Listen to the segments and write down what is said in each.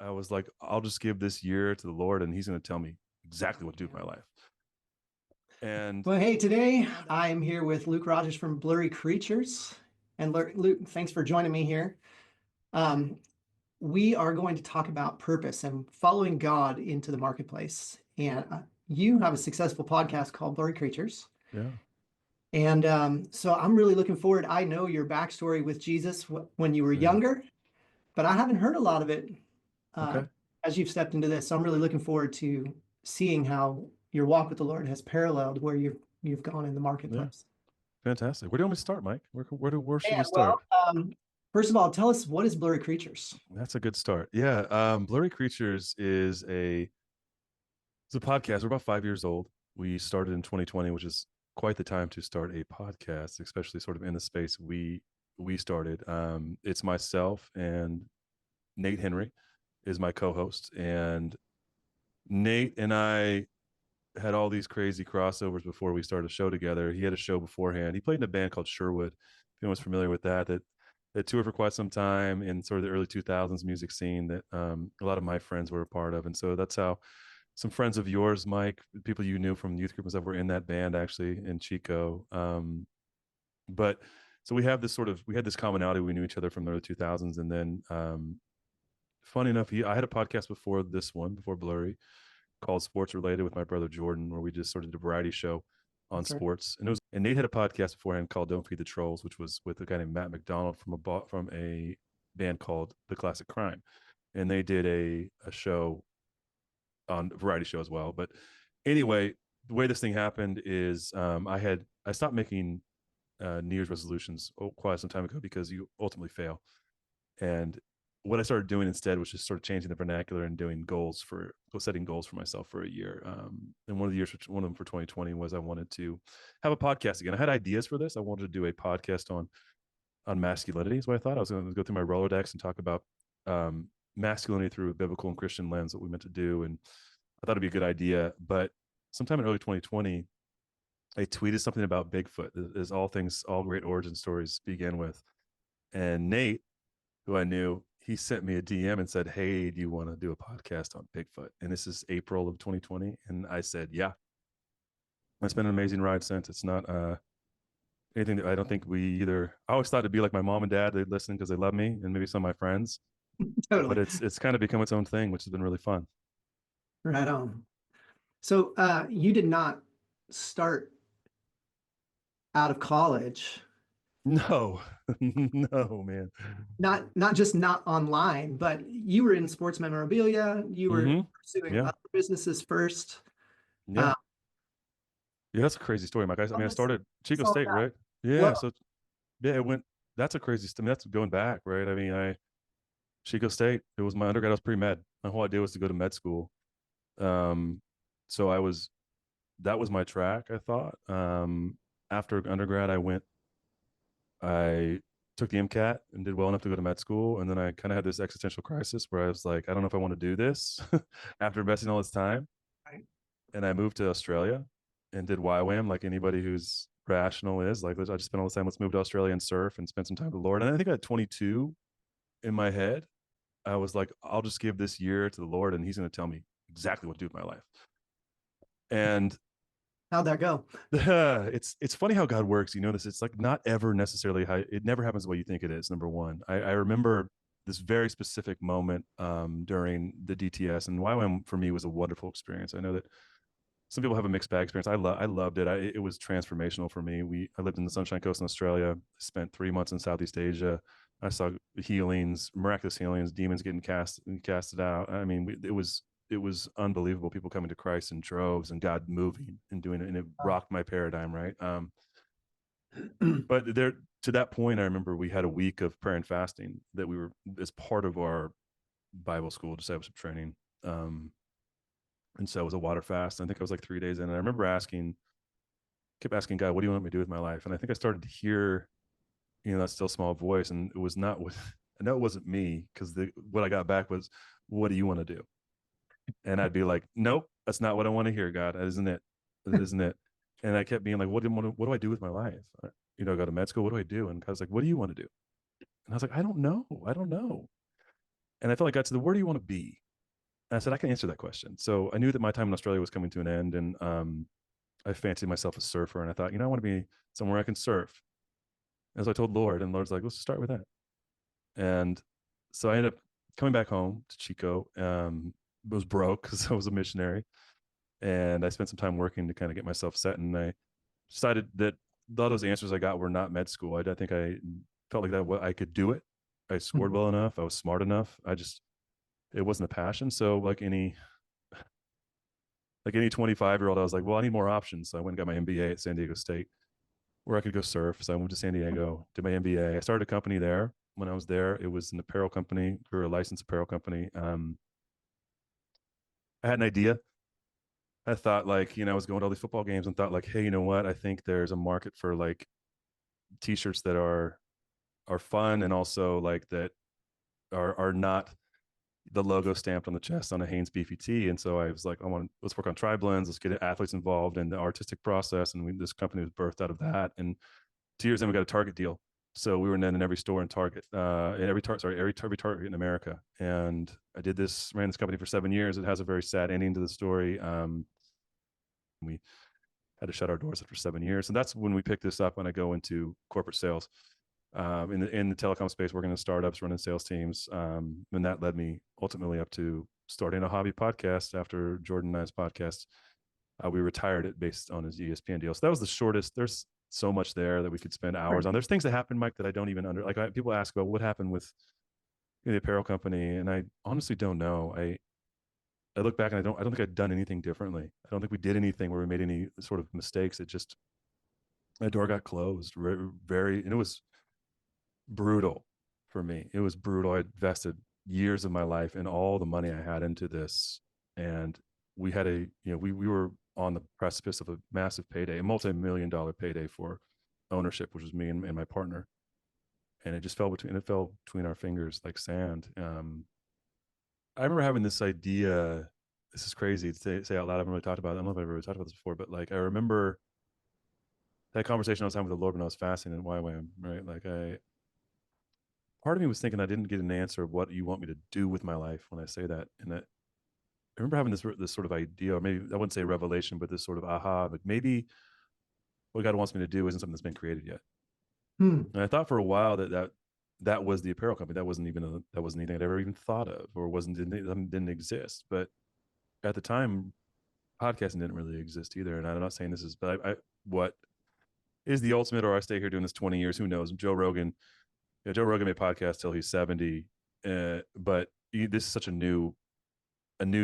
I was like, I'll just give this year to the Lord and he's going to tell me exactly what to do with my life. And Well, hey, today I'm here with Luke Rodgers from Blurry Creatures. And Luke, thanks for joining me here. Um, we are going to talk about purpose and following God into the marketplace. And you have a successful podcast called Blurry Creatures. yeah, And so I'm really looking forward. I know your backstory with Jesus when you were yeah. younger, but I haven't heard a lot of it uh, Okay. as you've stepped into this. So I'm really looking forward to seeing how your walk with the Lord has paralleled where you've gone in the Yeah. marketplace. Fantastic. Where do you want me to start, Mike? Where should we Man, start? well, first of all, tell us, what is Blurry Creatures? That's a good start. Yeah. Blurry Creatures is it's a podcast. We're about 5 years old. We started in 2020, which is quite the time to start a podcast, especially sort of in the space we started. It's myself and Nate Henry is my co-host, and Nate and I had all these crazy crossovers before we started a show together. He had a show beforehand. He played in a band called Sherwood. If anyone's familiar with that toured for quite some time in sort of the early 2000s music scene that a lot of my friends were a part of. And so that's how some friends of yours, Mike, people you knew from youth group and stuff, were in that band actually in Chico. But so we had this commonality. We knew each other from the early 2000s. And then funny enough, I had a podcast before this one, before Blurry, called Sports Related with my brother Jordan, where we just sort of did a variety show on That's right. sports. And Nate had a podcast beforehand called Don't Feed the Trolls, which was with a guy named Matt McDonald from a band called The Classic Crime. And they did a show on variety show as well. But anyway, the way this thing happened is I stopped making New Year's resolutions quite some time ago because you ultimately fail. And what I started doing instead was just sort of changing the vernacular and doing setting goals for myself for a year. And one of them for 2020 was I wanted to have a podcast again. I had ideas for this. I wanted to do a podcast on masculinity. Is what I thought. I was going to go through my Rolodex and talk about masculinity through a biblical and Christian lens, what we meant to do. And I thought it'd be a good idea. But sometime in early 2020, I tweeted something about Bigfoot, as all great origin stories begin with. And Nate, who I knew, he sent me a DM and said, "Hey, do you want to do a podcast on Bigfoot?" And this is April of 2020. And I said, "Yeah." It's been an amazing ride since. It's not anything that I don't think I always thought it'd be like my mom and dad. They'd listen because they love me and maybe some of my friends, but Totally. it's kind of become its own thing, which has been really fun. Right on. So you did not start out of college, No, no, man. not just not online, but you were in sports memorabilia. You were Mm-hmm. pursuing Yeah. other businesses first. Yeah. Uh, Yeah. That's a crazy story, Mike. I what's started this Chico all State, about? right? Yeah. Well, So yeah, that's a crazy, that's going back, right? Chico State, it was my undergrad. I was pre-med. My whole idea was to go to med school. Um, so that was my track, I thought. After undergrad, I took the MCAT and did well enough to go to med school. And then I kind of had this existential crisis where I was like, I don't know if I want to do this after investing all this time. right. And I moved to Australia and did YWAM like anybody who's rational is. Like, I just spent all this time, let's move to Australia and surf and spend some time with the Lord. And I think at 22 in my head, I was like, I'll just give this year to the Lord and he's going to tell me exactly what to do with my life. And How'd that go? it's funny how God works. You know this. It's like not ever necessarily how it never happens the way you think it is. Number one, I remember this very specific moment during the DTS, and YWAM for me was a wonderful experience. I know that some people have a mixed bag experience. I loved it. It was transformational for me. I lived in the Sunshine Coast in Australia. Spent 3 months in Southeast Asia. I saw healings, miraculous healings, demons getting casted out. I mean, it was unbelievable. People coming to Christ in droves and God moving and doing it, and it rocked my paradigm, right? But there, to that point, I remember we had a week of prayer and fasting that we were as part of our Bible school discipleship training. And so it was a water fast. I think I was like 3 days in. And I remember kept asking God, what do you want me to do with my life? And I think I started to hear, that still small voice. And it was not what I know it wasn't me, because what I got back was, what do you want to do? And I'd be like, nope, that's not what I want to hear, God. That isn't it. That isn't it. And I kept being like, what do I do with my life? I go to med school. What do I do? And I was like, what do you want to do? And I was like, I don't know. And I felt like I got to the, where do you want to be? And I said, I can answer that question. So I knew that my time in Australia was coming to an end. And I fancied myself a surfer. And I thought, I want to be somewhere I can surf. And so I told Lord, and Lord's like, let's start with that. And so I ended up coming back home to Chico. Was broke because I was a missionary. And I spent some time working to kind of get myself set. And I decided that a lot of those answers I got were not med school. I think I felt like that I could do it. I scored well enough. I was smart enough. It wasn't a passion. So like any 25-year-old, I was like, well, I need more options. So I went and got my MBA at San Diego State where I could go surf. So I moved to San Diego, did my MBA. I started a company there. When I was there, it was an apparel company. We were a licensed apparel company. I had an idea. I thought I was going to all these football games and thought like, hey, you know what? I think there's a market for like t-shirts that are fun and also like that are not the logo stamped on the chest on a Hanes beefy tee. And so I was like, let's work on tri blends. Let's get athletes involved in the artistic process. And this company was birthed out of that. And 2 years in, we got a Target deal. So we were then in every store in Target, every Target in America. And I ran this company for 7 years. It has a very sad ending to the story. We had to shut our doors after 7 years. And that's when we picked this up when I go into corporate sales. In the telecom space, working in startups, running sales teams. And that led me ultimately up to starting a hobby podcast after Jordan and I's podcast. We retired it based on his ESPN deal. So that was the shortest. There's so much there that we could spend hours on. There's things that happened, Mike, that I don't even people ask about what happened with the apparel company, and I honestly don't know. I look back and I don't think I'd done anything differently. I don't think we did anything where we made any sort of mistakes. It just, my door got closed and it was brutal for me. It was brutal. I invested years of my life and all the money I had into this. And we had we were on the precipice of a massive payday, a multi-million-dollar payday for ownership, which was me and my partner. And it just fell between our fingers like sand. I remember having this idea. This is crazy to say out loud. I haven't really talked about it. I don't know if I've ever talked about this before, but like I remember that conversation I was having with the Lord when I was fasting and YWAM, right? Part of me was thinking I didn't get an answer of what you want me to do with my life when I say that. And I remember having this sort of idea, or maybe I wouldn't say revelation, but this sort of aha, but maybe what God wants me to do isn't something that's been created yet. Hmm. And I thought for a while that was the apparel company. That wasn't anything I'd ever even thought of, or didn't exist. But at the time, podcasting didn't really exist either. And I'm not saying this is, but what is the ultimate, or I stay here doing this 20 years, who knows? Joe Rogan made podcasts till he's 70. But this is such a new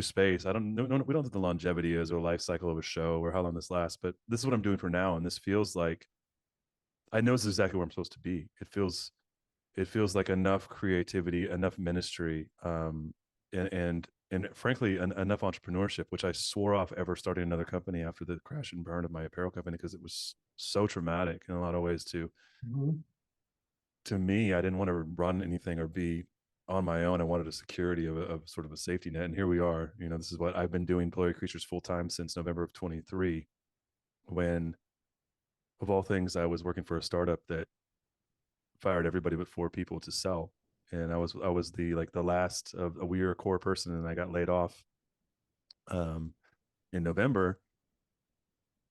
space. I don't know. We don't know what the longevity is or life cycle of a show or how long this lasts, but this is what I'm doing for now. And this feels like, I know this is exactly where I'm supposed to be. It feels like enough creativity, enough ministry, and frankly, enough entrepreneurship, which I swore off ever starting another company after the crash and burn of my apparel company, because it was so traumatic in a lot of ways to me. I didn't want to run anything or be on my own. I wanted a security of sort of a safety net. And here we are. This is what I've been doing, Blurry Creatures, full time since November of 23, when, of all things, I was working for a startup that fired everybody but 4 people to sell. And I was the last of we were a core person, and I got laid off in November,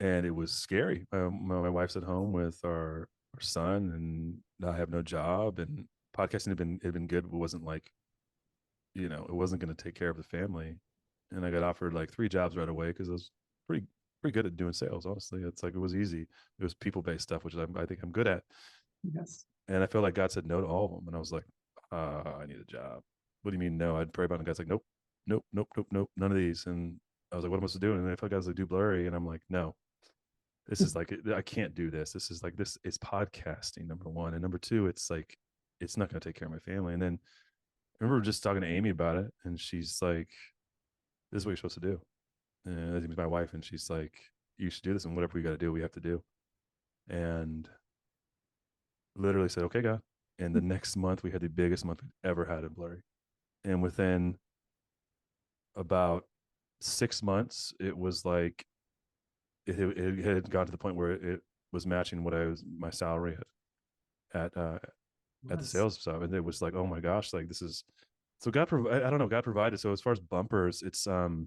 and it was scary. My wife's at home with our son, and I have no job, and podcasting had been good, but it wasn't like, it wasn't going to take care of the family. And I got offered like 3 jobs right away because I was pretty good at doing sales. Honestly, it's like, it was easy. It was people based stuff, which I think I'm good at. Yes. And I felt like God said no to all of them, and I was like, I need a job. What do you mean no? I'd pray about it, and God's like, nope, nope, nope, nope, nope, none of these. And I was like, what am I supposed to do? And I felt like I was like, do Blurry, and I'm like, no, this is like, I can't do this. This is podcasting, number one, and number two, it's like, it's not going to take care of my family. And then I remember just talking to Amy about it, and she's like, this is what you're supposed to do. And I think it was my wife, and she's like, you should do this, and whatever we got to do, we have to do. And literally said, okay, God. And the next month, we had the biggest month we've ever had in Blurry. And within about 6 months, it was like, it had gotten to the point where it was matching what my salary at the Yes. sales stuff. And it was like, oh my gosh, like this is So I don't know, God provided. So as far as bumpers, it's gosh,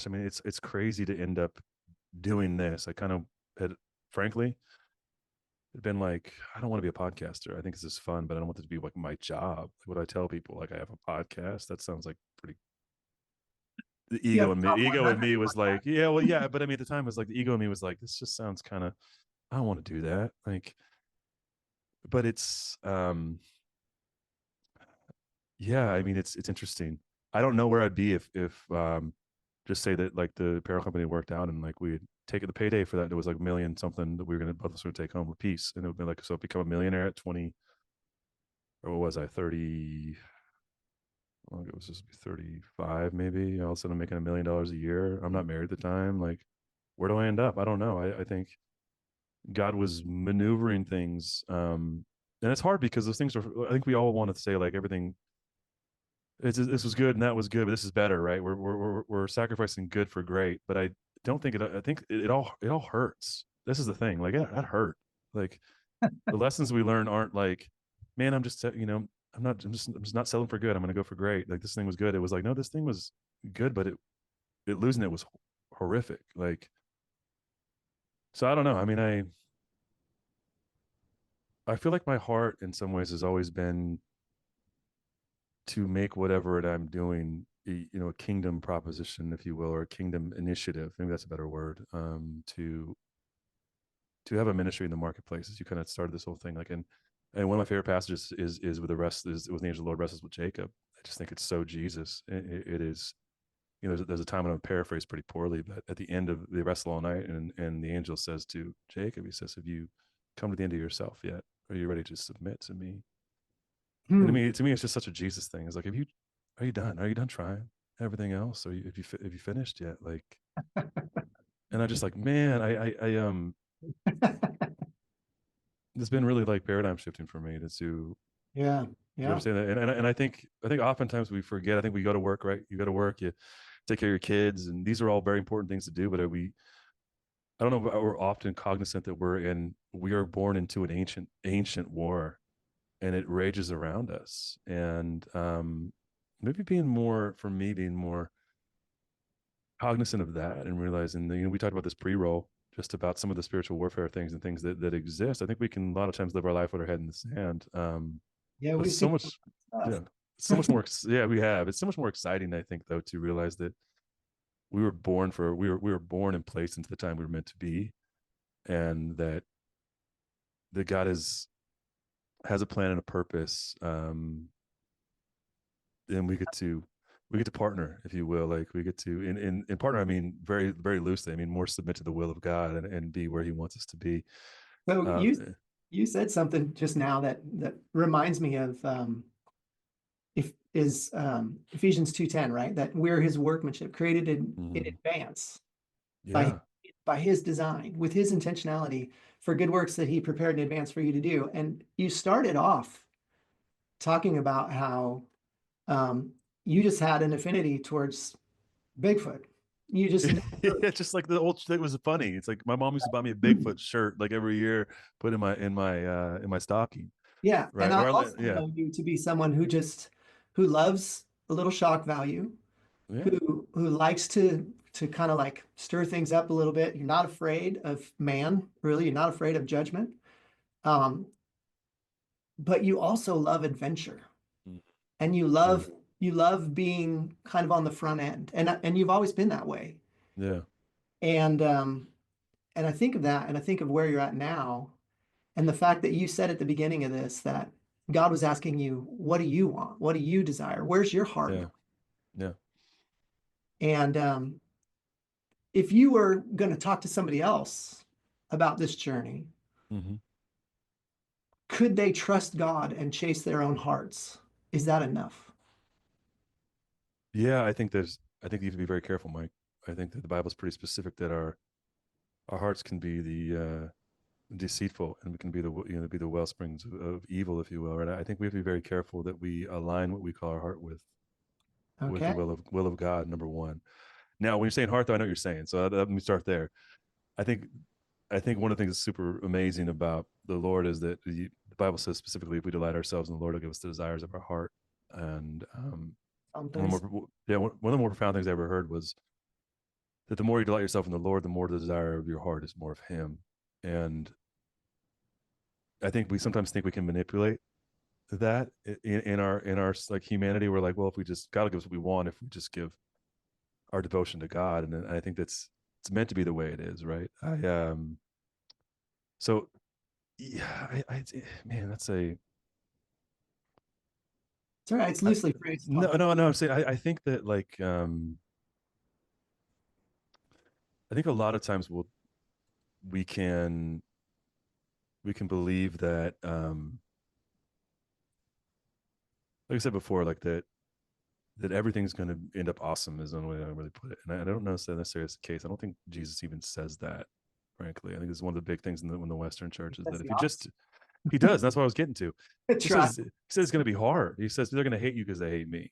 I mean, it's crazy to end up doing this. I kind of had, frankly, it'd been like, I don't want to be a podcaster. I think this is fun, but I don't want it to be like my job. What I tell people, like I have a podcast, that sounds like pretty. The You have ego a in me, top ego in 100 me was podcast. like, yeah, well, yeah, but I mean, at the time, it was like the ego in me was like, this just sounds kind of, I don't want to do that. Like, but it's, yeah, I mean, it's interesting. I don't know where I'd be if just say that like the apparel company worked out and like we had taken the payday for that. There was like a million something that we were going to both sort of take home a piece. And it would be like, so become a millionaire at 20, or what was I, 30, well, it was just 35 maybe. All of a sudden I'm making $1 million a year. I'm not married at the time. Like, where do I end up? I don't know. I think God was maneuvering things. And it's hard because those things are, I think we all want to say like everything, this was good and that was good, but this is better, right? We're sacrificing good for great, but I don't think it. I think it all hurts. This is the thing. Like that hurt. Like the lessons we learn aren't like, man, I'm just I'm just not selling for good. I'm gonna go for great. Like this thing was good. It was like, no, this thing was good, but it losing it was horrific. Like, so I don't know. I mean, I feel like my heart in some ways has always been to make whatever it I'm doing, a kingdom proposition, if you will, or a kingdom initiative. Maybe that's a better word. To have a ministry in the marketplace, as you kind of started this whole thing, like, and one of my favorite passages is with the rest is with the angel of the Lord wrestles with Jacob. I just think it's so Jesus. It is, there's a time when I'm paraphrased pretty poorly, but at the end of they wrestle all night, and the angel says to Jacob, he says, "Have you come to the end of yourself yet? Are you ready to submit to me?" And Hmm. to me, it's just such a Jesus thing. It's like, are you done? Are you done trying everything else? Are you, have you finished yet? Like, and I just like, man, it's been really like paradigm shifting for me to Yeah, you yeah. understand that. And I think oftentimes we forget. I think we go to work, right? You go to work, you take care of your kids, and these are all very important things to do. But I don't know, but we're often cognizant that we are born into an ancient war, and it rages around us. And maybe being more cognizant of that and realizing that, we talked about this pre-roll, just about some of the spiritual warfare things and things that exist. I think we can a lot of times live our life with our head in the sand. Yeah, But we've it's seen so much, stuff. yeah, it's so much more. Yeah, we have. It's so much more exciting, I think, though, to realize that we were born and placed into the time we were meant to be, and that God has a plan and a purpose. And we get to partner, if you will. Like we get to in partner, I mean very, very loosely. I mean more submit to the will of God and be where He wants us to be. So Uh, you said something just now that reminds me of if is Ephesians 2:10, right? That we're his workmanship, created in mhm. advance by Yeah, by his design, with his intentionality for good works that he prepared in advance for you to do. And you started off talking about how um, you just had an affinity towards Bigfoot. You just yeah. Just like the old thing was funny. It's like my mom used to buy me a Bigfoot shirt like every year, put in my stocking, yeah. And right? I Or also yeah, know you to be someone who loves a little shock value, yeah, who likes to kind of like stir things up a little bit. You're not afraid of man, really. You're not afraid of judgment. Um, but you also love adventure, mm, and yeah, you love being kind of on the front end, and you've always been that way. yeah, And and I think of that, and I think of where you're at now, and the fact that you said at the beginning of this that God was asking you, "What do you want? What do you desire? Where's your heart?" yeah, yeah. And if you were going to talk to somebody else about this journey, Hmm. could they trust God and chase their own hearts? Is that enough? Yeah, I think you have to be very careful, Mike. I think that the Bible's pretty specific that our hearts can be the deceitful, and we can be the well springs of evil, if you will. Right? I think we have to be very careful that we align what we call our heart with the Okay. will of God. Number one. Now, when you're saying heart, though, I know what you're saying. So let me start there. I think I think one of the things that's super amazing about the Lord is that the Bible says specifically, if we delight ourselves in the Lord, He'll give us the desires of our heart. And Psalm one 30. of the more, yeah, one of the more profound things I ever heard was that the more you delight yourself in the Lord, the more the desire of your heart is more of Him. And I think we sometimes think we can manipulate that in our like humanity. We're like, well, if we just God will give us what we want if we just give our devotion to God, and I think it's meant to be the way it is, right? So yeah, man, that's a It's all right. It's I, loosely phrased. no. I'm saying I think that like I think a lot of times we can we can believe that like I said before, like that everything's going to end up awesome is the only way I really put it. And I don't know if necessarily is the case. I don't think Jesus even says that. Frankly, I think it's one of the big things in the Western church is that That's if the you opposite. just he does. That's what I was getting to. He Try. says it's going to be hard. He says they're going to hate you because they hate me.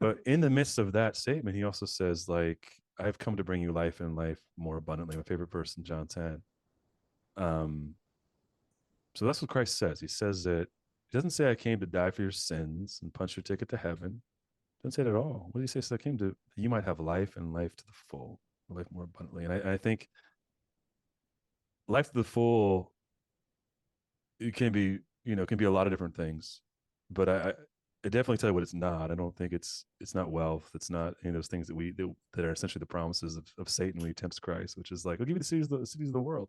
But in the midst of that statement, he also says like I've come to bring you life and life more abundantly. My favorite verse in John 10. Um, so that's what Christ says. He says that he doesn't say I came to die for your sins and punch your ticket to heaven. Doesn't say it at all. What do you say? So I came to you might have life and life to the full, life more abundantly. And I think life to the full it can be, it can be a lot of different things. But I definitely tell you what it's not. I don't think it's not wealth. It's not any of those things that are essentially the promises of Satan when he tempts Christ, which is like, I'll give you the cities of the world.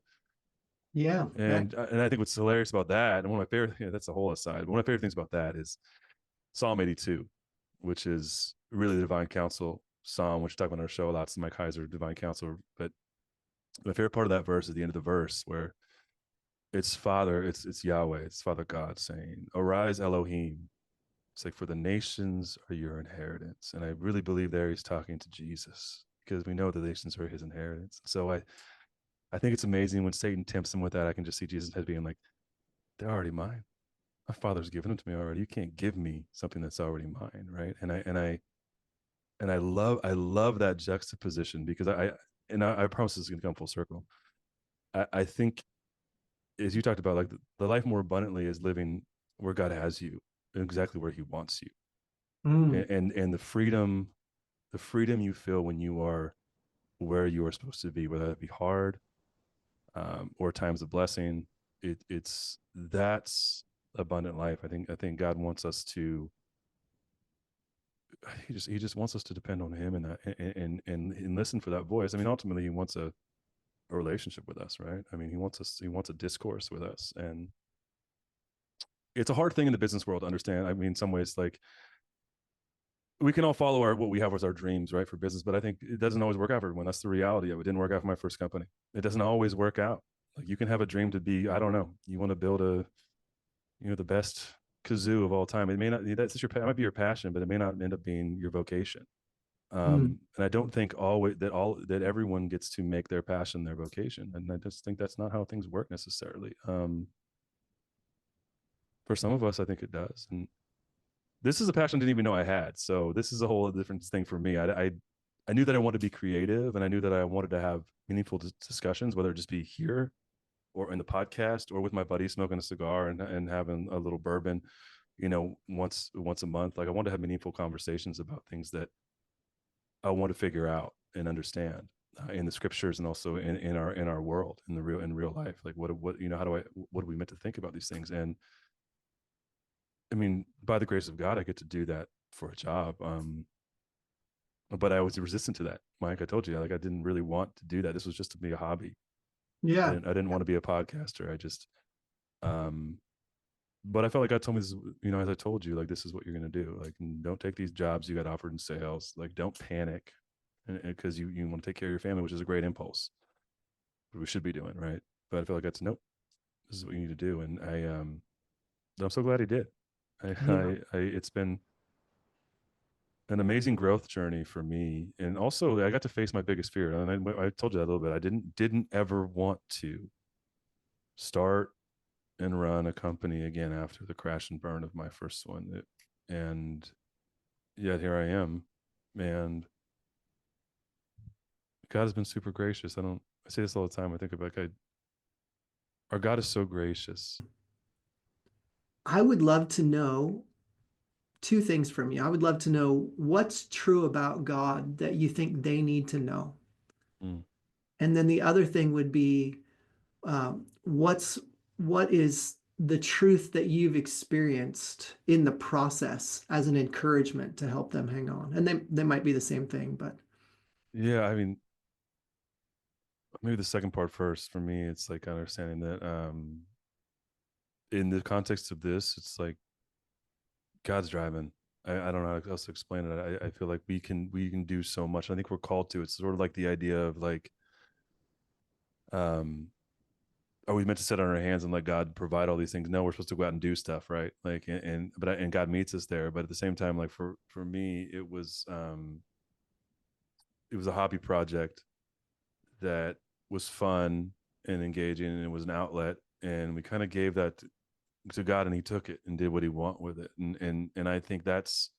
Yeah. And I think what's hilarious about that, and one of my favorite, that's a whole aside. But one of my favorite things about that is Psalm 82, which is really the divine counsel psalm, which we talk about on our show a lot. It's Mike Heiser, divine counsel. But my favorite part of that verse is the end of the verse where it's Yahweh, it's Father God saying, "Arise, Elohim." It's like, for the nations are your inheritance. And I really believe there he's talking to Jesus because we know the nations are his inheritance. So I think it's amazing when Satan tempts him with that. I can just see Jesus as being like, they're already mine. My father's given them to me already. You can't give me something that's already mine, right? And I love that juxtaposition because I promise this is going to come full circle. I think as you talked about, like the life more abundantly is living where God has you, exactly where He wants you, Mm. and the freedom you feel when you are where you are supposed to be, whether that be hard or times of blessing. That's abundant life. I think God wants us to. He just wants us to depend on Him and that and listen for that voice. I mean, ultimately, He wants a relationship with us, right? I mean, He wants a discourse with us, and it's a hard thing in the business world to understand. I mean, in some ways, like we can all follow what we have as our dreams, right, for business, but I think it doesn't always work out for everyone. That's the reality of it. It didn't work out for my first company. It doesn't always work out. Like you can have a dream to be, I don't know, you want to build the best kazoo of all time. It may not. It might be your passion, but it may not end up being your vocation. Mm. And I don't think that everyone gets to make their passion their vocation, and I just think that's not how things work necessarily. For some of us, I think it does, and this is a passion I didn't even know I had. So this is a whole different thing for me. I knew that I wanted to be creative, and I knew that I wanted to have meaningful discussions, whether it just be here or in the podcast or with my buddy smoking a cigar and having a little bourbon, once a month. Like I want to have meaningful conversations about things that I want to figure out and understand in the scriptures and also in our world in real life. Like what what are we meant to think about these things? And I mean, by the grace of God, I get to do that for a job. But I was resistant to that, Mike. I told you, like I didn't really want to do that. This was just to be a hobby. I Yeah. didn't. I didn't want to be a podcaster. Um, but I felt like God told me this. As I told you, like this is what you're gonna do. Like, don't take these jobs you got offered in sales. Like, don't panic, because you want to take care of your family, which is a great impulse. What we should be doing, right? But I feel like that's nope. This is what you need to do, and I'm so glad he did. Yeah. It's been an amazing growth journey for me, and also I got to face my biggest fear. And I told you that a little bit. I didn't ever want to start and run a company again after the crash and burn of my first one. And yet here I am, and God has been super gracious. I say this all the time. I think about our God is so gracious. I would love to know two things from you. I would love to know what's true about God that you think they need to know. Mm. And then the other thing would be what is the truth that you've experienced in the process as an encouragement to help them hang on. And they might be the same thing, but Yeah, I mean, maybe the second part first. For me, it's like understanding that in the context of this, it's like God's driving. I don't know how else to explain it. I feel like we can do so much. I think we're called to. It's sort of like the idea of like, um, are we meant to sit on our hands and let God provide all these things? No, we're supposed to go out and do stuff, right? Like, and God meets us there. But at the same time, like for me, it was a hobby project that was fun and engaging, and it was an outlet. And we kind of gave that to God, and He took it and did what He want with it. And I think it's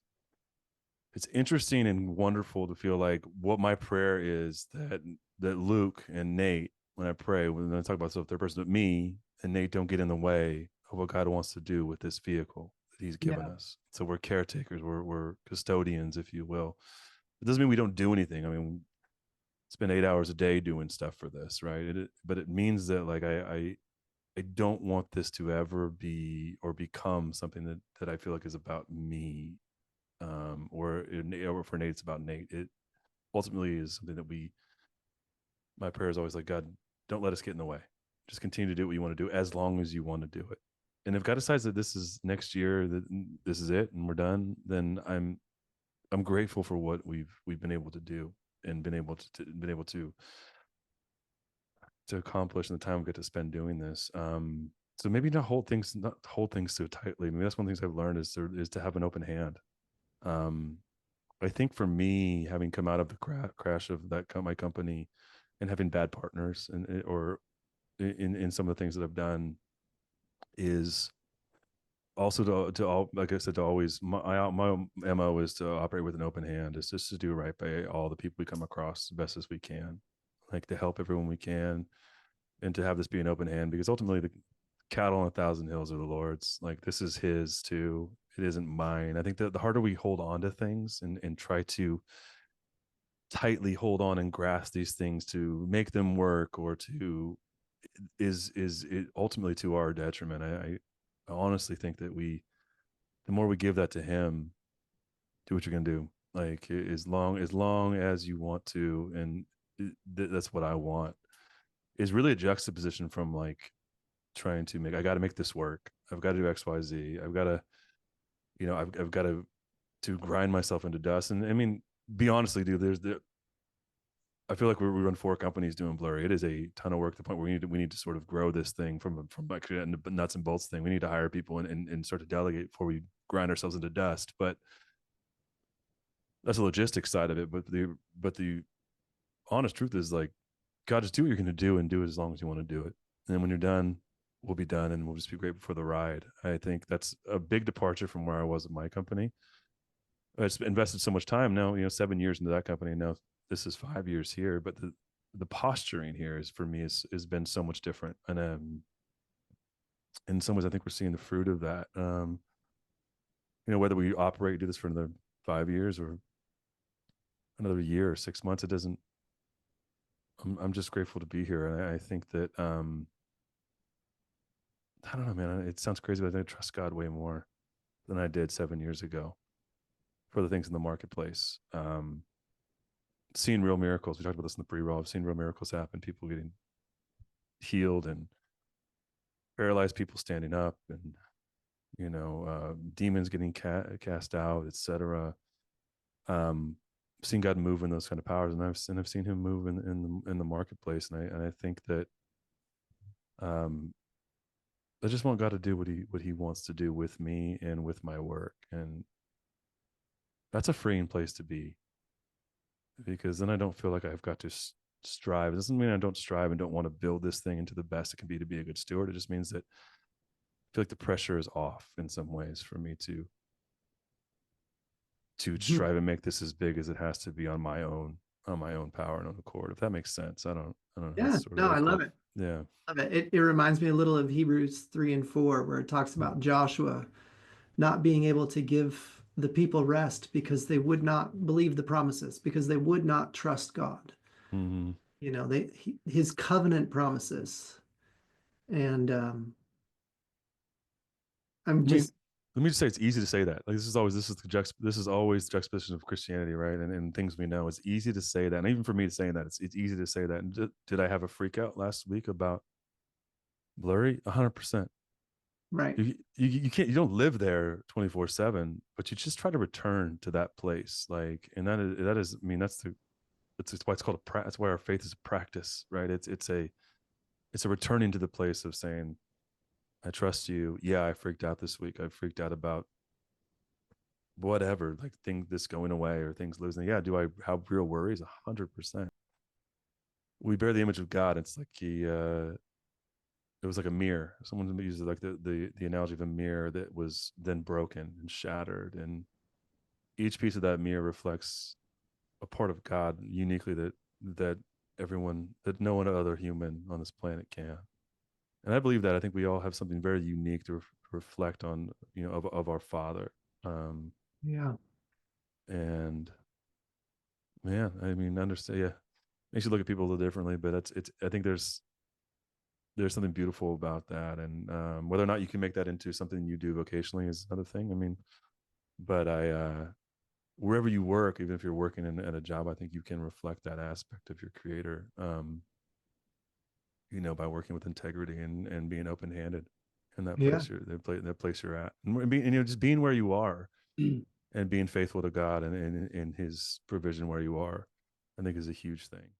interesting and wonderful to feel like what my prayer is that Luke and Nate, when I pray, when I talk about stuff, third person, but me and Nate don't get in the way of what God wants to do with this vehicle that He's given yeah. us. So we're caretakers, we're custodians, if you will. It doesn't mean we don't do anything. I mean, spend 8 hours a day doing stuff for this, right? But it means that like I don't want this to ever be or become something that I feel like is about me, or for Nate, it's about Nate. It ultimately is something that my prayer is always like, God, don't let us get in the way. Just continue to do what you want to do as long as you want to do it. And if God decides that this is next year, that this is it and we're done, then I'm grateful for what we've been able to do and been able to accomplish in the time we get to spend doing this. So maybe not hold things so tightly. Maybe that's one of the things I've learned is to have an open hand. Um, I think for me, having come out of the crash of my company and having bad partners or in some of the things that I've done is also to all, like I said, to always my MO is to operate with an open hand. Is just to do right by all the people we come across the best as we can, like to help everyone we can, and to have this be an open hand, because ultimately the cattle on 1,000 hills are the Lord's. Like, this is His too. It isn't mine. I think that the harder we hold on to things and try to tightly hold on and grasp these things to make them work or to is it ultimately to our detriment. I honestly think that the more we give that to Him, do what you're gonna do. Like, as long as you want to, and that's what I want. Is really a juxtaposition from like trying to I got to make this work. I've got to do X, Y, Z. I've got to, I've got to grind myself into dust. And I mean, be honestly, dude, I feel like we run 4 companies doing Blurry. It is a ton of work to the point where we need to sort of grow this thing from like a nuts and bolts thing. We need to hire people and start to delegate before we grind ourselves into dust. But that's the logistics side of it. But the honest truth is, like, God, just do what you're going to do and do it as long as you want to do it. And then when you're done, we'll be done and we'll just be grateful for the ride. I think that's a big departure from where I was at my company. I just invested so much time now, 7 years into that company. Now this is 5 years here, but the posturing here is, for me, has been so much different. And in some ways, I think we're seeing the fruit of that. Whether we do this for another 5 years or another year or 6 months, it doesn't. I'm just grateful to be here, and I think that I don't know, man. It sounds crazy, but I trust God way more than I did 7 years ago for the things in the marketplace. Seeing real miracles. We talked about this in the pre-roll. I've seen real miracles happen. People getting healed and paralyzed people standing up, and demons getting cast out, etc. Seen God move in those kind of powers, and I've seen Him move in the marketplace, and I think that I just want God to do what He wants to do with me and with my work, and that's a freeing place to be, because then I don't feel like I've got to strive. It doesn't mean I don't strive and don't want to build this thing into the best it can be to be a good steward. It just means that I feel like the pressure is off in some ways for me to strive and make this as big as it has to be on my own power and own accord. If that makes sense. I don't know how Yeah, to sort of no, I like love that. it. Yeah. Love it. It reminds me a little of Hebrews 3 and 4, where it talks about Joshua not being able to give the people rest because they would not believe the promises, because they would not trust God. Mm-hmm. You know, his covenant promises. And I'm I mean, just, let me just say it's easy to say that. Like this is always the juxtaposition of Christianity, right? And things we know. It's easy to say that, and even for me to saying that, it's easy to say that. And did I have a freak out last week about Blurry? 100%. right. You can't, you don't live there 24/7, but you just try to return to that place. Like, and that is, I mean, it's why it's called that's why our faith is a practice, right? It's a returning to the place of saying, I trust you. Yeah, I freaked out this week. I freaked out about whatever, like this going away or things losing. Yeah, do I have real worries? 100%. We bear the image of God. It's like it was like a mirror. Someone uses like the analogy of a mirror that was then broken and shattered, and each piece of that mirror reflects a part of God uniquely that that no one other human on this planet can. And I believe that. I think we all have something very unique to reflect on, of our Father. Yeah. And man, I mean, understand. Yeah, makes you look at people a little differently, but it's. I think there's something beautiful about that, and whether or not you can make that into something you do vocationally is another thing. I mean, but wherever you work, even if you're working at a job, I think you can reflect that aspect of your creator. By working with integrity and being open handed in that Yeah. place that place you're at, and just being where you are and being faithful to God and His provision where you are, I think is a huge thing.